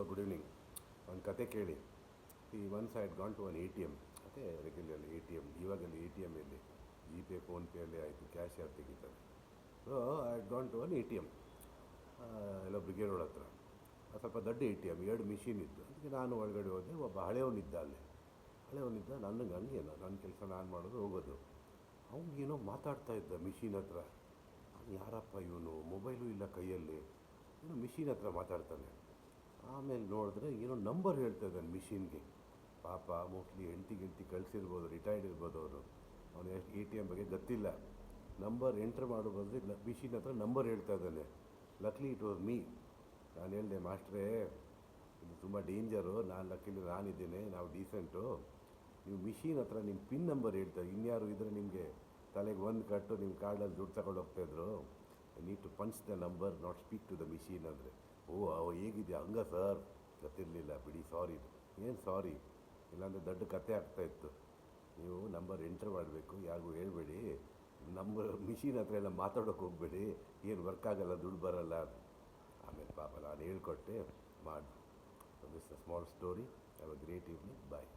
Hello, good evening. ಒಂದು ಕತೆ ಕೇಳಿ. ಈ once I had gone to one A T M. ಅದೇ ರೆಗ್ಯುಲರ್ಲಿ ಎ ಟಿ ಎಮ್, ಇವಾಗಲ್ಲಿ ಎ ಟಿ ಎಮ್ ಎಲ್ಲಿ ಜಿ ಪೇ ಫೋನ್ಪೇ ಆಯಿತು, ಕ್ಯಾಶ್ ಯಾರು ತೆಗಿತಾರೆ. So I had gone to one A T M, ಎಲ್ಲ ಬ್ರಿಗೇಡ್ ರೋಡ್ ಹತ್ರ. ಸ್ವಲ್ಪ ದೊಡ್ಡ ಎ ಟಿ ಎಮ್, 2 ಮಿಷಿನ್ ಇದ್ದು. ಅದಕ್ಕೆ ನಾನು ಒಳಗಡೆ ಹೋದೆ. ಒಬ್ಬ ಹಳೆಯವನಿದ್ದ ಅಲ್ಲೇ. ಹಳೆಯವನಿದ್ದ, ನನಗೆ ಹಂಗೇನು ನನ್ನ ಕೆಲಸ ನಾನು ಮಾಡೋದು ಹೋಗೋದು. ಅವನಿಗೇನೋ ಮಾತಾಡ್ತಾ ಇದ್ದ ಮಿಷಿನ್ ಹತ್ರ. ಅದು ಯಾರಪ್ಪ ಇವನು, ಮೊಬೈಲು ಇಲ್ಲ ಕೈಯಲ್ಲಿ, ಏನೋ ಮಿಷಿನ್ ಹತ್ರ ಮಾತಾಡ್ತಾನೆ. ಆಮೇಲೆ ನೋಡಿದ್ರೆ ಏನೋ ನಂಬರ್ ಹೇಳ್ತಾ ಇದ್ದಾನೆ ಮಿಷಿನ್ಗೆ. ಪಾಪ ಮೋಸ್ಟ್ಲಿ ಹೆಂಡ್ತಿ ಕಳಿಸಿರ್ಬೋದು, ರಿಟೈರ್ಡ್ ಇರ್ಬೋದು ಅವರು. ಅವನು ಎಷ್ಟು ಎ ಟಿ ಎಮ್ ಬಗ್ಗೆ ಗೊತ್ತಿಲ್ಲ. ನಂಬರ್ ಎಂಟ್ರ್ ಮಾಡೋ ಬದಲು ಮಿಷಿನ್ ಹತ್ರ ನಂಬರ್ ಹೇಳ್ತಾ ಇದ್ದಾನೆ. Luckily it was me. ನಾನು ಹೇಳಿದೆ, ಮಾಸ್ಟ್ರೇ ಇದು ತುಂಬ ಡೇಂಜರು, ಲಕ್ಕಿಲಿ ನಾನಿದ್ದೇನೆ, ನಾವು ಡೀಸೆಂಟು. ನೀವು ಮಿಷಿನ್ ಹತ್ರ ನಿಮ್ಮ ಪಿನ್ ನಂಬರ್ ಹೇಳ್ತಾರೆ, ಇನ್ಯಾರು ಇದ್ದರೆ ನಿಮಗೆ ತಲೆಗೆ ಒಂದು ಕಟ್ಟು ನಿಮ್ಮ ಕಾರ್ಡಲ್ಲಿ ದುಡ್ಡು ತಗೊಂಡು ಹೋಗ್ತಾಯಿದ್ರು. I need to punch the number, not speak to the machine ಅಂದರೆ. ಹೇಗಿದೆಯಾ ಹಂಗ ಸರ್, ಗೊತ್ತಿರಲಿಲ್ಲ ಬಿಡಿ, ಸಾರಿ. ಏನು ಸಾರಿ, ಇಲ್ಲಾಂದರೆ ದೊಡ್ಡ ಕತೆ ಆಗ್ತಾಯಿತ್ತು. ನೀವು ನಂಬರ್ ಎಂಟ್ರ್ ಮಾಡಬೇಕು, ಯಾರಿಗೂ ಹೇಳ್ಬೇಡಿ. ನಂಬರ್ ಮಿಷಿನ್ ಹತ್ರ ಎಲ್ಲ ಮಾತಾಡೋಕ್ಕೆ ಹೋಗಬೇಡಿ, ಏನು ವರ್ಕ್ ಆಗೋಲ್ಲ, ದುಡ್ಡು ಬರೋಲ್ಲ. ಆಮೇಲೆ ಪಾಪ ನಾನು ಹೇಳ್ಕೊಟ್ಟೆ, ಮಾಡಿ. This a small story. Have a great evening. Bye.